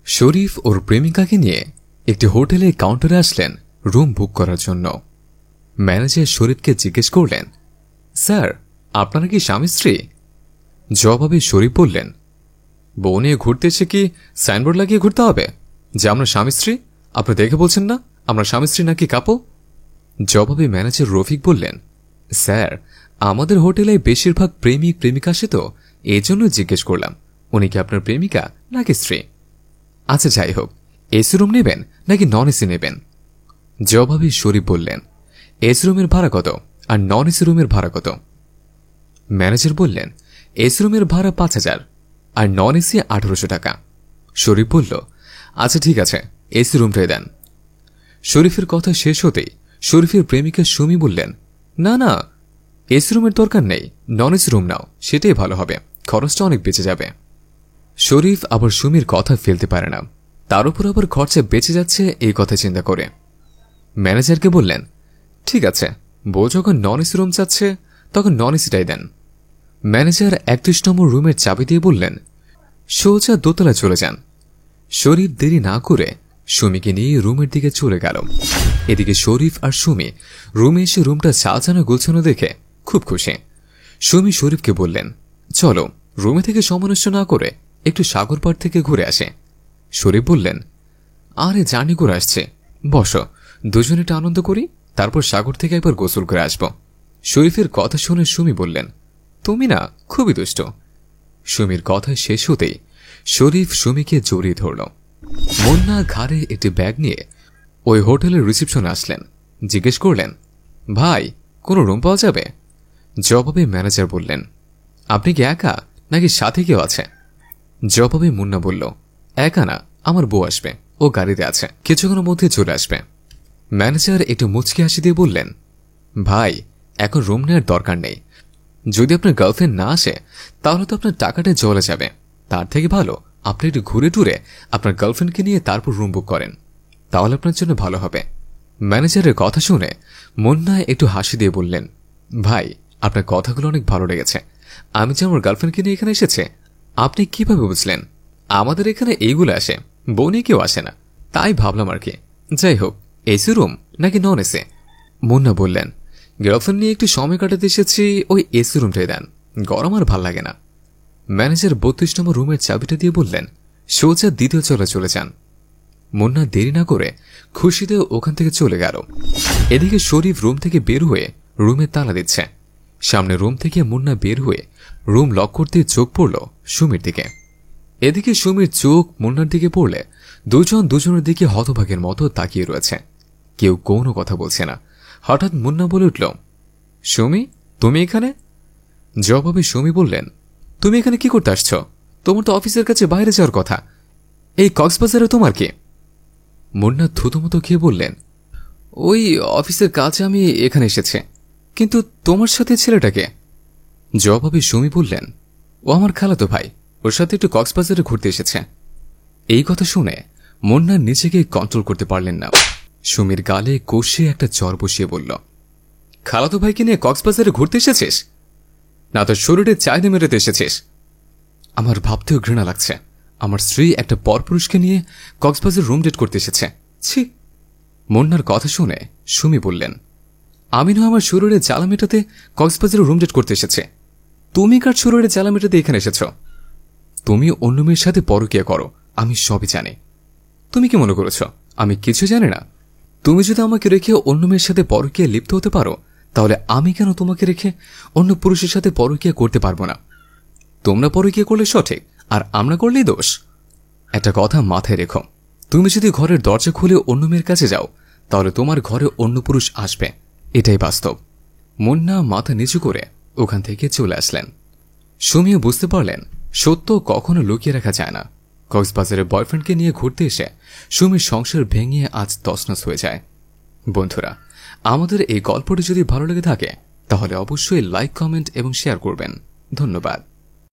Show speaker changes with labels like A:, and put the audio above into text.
A: শরীফ ওর প্রেমিকাকে নিয়ে একটি হোটেলে কাউন্টারে আসলেন রুম বুক করার জন্য। ম্যানেজার শরীফকে জিজ্ঞেস করলেন, স্যার আপনারা কি স্বামী স্ত্রী? জবাবে শরীফ বললেন, বউ নিয়ে ঘুরতে এসে কি সাইনবোর্ড লাগিয়ে ঘুরতে হবে যে আমরা স্বামী স্ত্রী? আপনি দেখে বলছেন না আমরা স্বামী স্ত্রী নাকি কাপল? জবাবে ম্যানেজার রফিক বললেন, স্যার আমাদের হোটেলে বেশিরভাগ প্রেমিক প্রেমিকা আসে, তো এই জন্য জিজ্ঞেস করলাম উনি কি আপনার প্রেমিকা নাকি স্ত্রী। আচ্ছা যাই হোক, এসি রুম নেবেন নাকি নন এসি নেবেন? জবাবে শরীফ বললেন, এসি রুমের ভাড়া কত আর নন এসি রুমের ভাড়া কত? ম্যানেজার বললেন, এসি রুমের ভাড়া ৫,০০০ আর নন এসি ১৮০০ টাকা। শরীফ বলল, আচ্ছা ঠিক আছে, এসি রুমটাই দেন। শরীফের কথা শেষ হতেই শরীফের প্রেমিকা সুমি বললেন, না না, এসি রুমের দরকার নেই, নন এসি রুম নাও, সেটাই ভালো হবে, খরচটা অনেক বেঁচে যাবে। শরীফ আবার সুমির কথা ফেলতে পারে না, তার উপর আবার খরচা বেঁচে যাচ্ছে এই কথা চিন্তা করে ম্যানেজারকে বললেন, ঠিক আছে, বউ যখন নন এসি রুম চাচ্ছে তখন নন এসিটাই দেন। ম্যানেজার ৩১ নম্বর রুমের চাবি দিয়ে বললেন, সোজা দোতলায় চলে যান। শরীফ দেরি না করে সুমিকে নিয়ে রুমের দিকে চলে গেল। এদিকে শরীফ আর সুমি রুমে এসে রুমটা সাজানো গোছানো দেখে খুব খুশি। সুমি শরীফকে বললেন, চলো রুমে থেকে সমনস্য না করে একটু সাগর পাড় থেকে ঘুরে আসে। শরীফ বললেন, আরে জার্নি করে আসছে, বসো দুজনে একটু আনন্দ করি, তারপর সাগর থেকে একবার গোসল করে আসব। শরীফের কথা শুনে সুমি বললেন, তুমি না খুবই দুষ্ট। সুমির কথা শেষ হতেই শরীফ সুমিকে জড়িয়ে ধরল। মুন্না ঘাড়ে একটি ব্যাগ নিয়ে ওই হোটেলের রিসেপশনে আসলেন। জিজ্ঞেস করলেন, ভাই কোনো রুম পাওয়া যাবে? জবাবে ম্যানেজার বললেন, আপনি কি একা নাকি সাথে কেউ আছে? জবাবে মুন্না বলল, একা না, আমার বউ আসবে, ও গাড়িতে আছে, কিছুক্ষণের মধ্যে চলে আসবে। ম্যানেজার একটু মুচকি হাসি দিয়ে বললেন, ভাই এখন রুম নেওয়ার দরকার নেই, যদি আপনার গার্লফ্রেন্ড না আসে তাহলে তো আপনার টাকাটা জলে যাবে, তার থেকে ভালো আপনি একটু ঘুরে টুরে আপনার গার্লফ্রেন্ডকে নিয়ে তারপর রুম বুক করেন, তাহলে আপনার জন্য ভালো হবে। ম্যানেজারের কথা শুনে মুন্না একটু হাসি দিয়ে বললেন, ভাই আপনার কথাগুলো অনেক ভালো লেগেছে, আমি যে আমার গার্লফ্রেন্ডকে নিয়ে এখানে এসেছে আপনি কিভাবে বুঝলেন? আমাদের এখানে এইগুলো আসে, বউ নিয়ে কেউ আসে না, তাই ভাবলাম আর কি। যাই হোক, এসি রুম নাকি নন এসি? মুন্না বললেন, গার্লফ্রেন্ড নিয়ে একটু সময় কাটাতে এসেছি, ওই এসি রুমটাই দেন, গরম আর ভাল লাগে না। ম্যানেজার ৩২ নম্বর রুমের চাবিটা দিয়ে বললেন, সোজা দ্বিতীয় তলায় চলে যান। মুন্না দেরি না করে খুশিতে ওখান থেকে চলে গেল। এদিকে শরীফ রুম থেকে বের হয়ে রুমে তালা দিচ্ছে। সামনে রুম থেকে মুন্না বের হয়ে রুম লক করতে চোখ পড়ল সুমির দিকে। এদিকে সুমির চোখ মুন্নার দিকে পড়লে দুজন দুজনের দিকে হতভাগের মতো তাকিয়ে রয়েছে, কেউ কোনো কথা বলছে না। হঠাৎ মুন্না বলে উঠল, সুমি তুমি এখানে? জবাবে সুমি বললেন, তুমি এখানে কি করতে আসছ? তোমার তো অফিসের কাছে বাইরে যাওয়ার কথা, এই কক্সবাজারে তোমার কি? মুন্না থুতুমতো খেয়ে বললেন, ওই অফিসের কাজে আমি এখানে এসেছি, কিন্তু তোমার সাথে ছেলেটাকে? জবাবে সুমি বললেন, ও আমার খালাতো ভাই, ওর সাথে একটু কক্সবাজারে ঘুরতে এসেছে। এই কথা শুনে মুন্না নিজেকে কন্ট্রোল করতে পারলেন না, সুমির গালে কষে একটা চর বসিয়ে বলল, খালাতো ভাইকে নিয়ে কক্সবাজারে ঘুরতে এসেছিস না তোর শরীরে চাহিদা মেটাতে এসেছিস? আমার ভাবতেও ঘৃণা লাগছে, আমার স্ত্রী একটা পরপুরুষকে নিয়ে কক্সবাজার রুম ডেট করতে এসেছে, ছি। মুন্নার কথা শুনে সুমি বললেন, আমি না আমার শরীরে জ্বালা মেটাতে কক্সবাজারে রুম ডেট করতে এসেছে, তুমি কার শরীরে জ্বালা মেটাতে এখানে এসেছ? তুমি অন্য মেয়ের সাথে পরকীয়া করো, আমি সবই জানি। তুমি কি মনে করেছ আমি কিছু জানি না? তুমি যদি আমাকে রেখে অন্য মেয়ের সাথে পরকীয়া লিপ্ত হতে পারো, তাহলে আমি কেন তোমাকে রেখে অন্য পুরুষের সাথে পরকীয়া করতে পারবো না? তোমরা পরকীয়া করলে সঠিক, আর আমরা করলেই দোষ। একটা কথা মাথায় রেখো, তুমি যদি ঘরের দরজা খুলে অন্য মেয়ের কাছে যাও তাহলে তোমার ঘরে অন্য পুরুষ আসবে, এটাই বাস্তব। মুন্না মাথা নিচু করে ওখান থেকে চলে আসলেন। সুমিও বুঝতে পারলেন সত্য কখনো লুকিয়ে রাখা যায় না। কক্সবাজারের বয়ফ্রেন্ডকে নিয়ে ঘুরতে এসে সুমির সংসার ভেঙে আজ তছনছ হয়ে যায়। বন্ধুরা, আমাদের এই গল্পটি যদি ভালো লেগে থাকে তাহলে অবশ্যই লাইক, কমেন্ট এবং শেয়ার করবেন। ধন্যবাদ।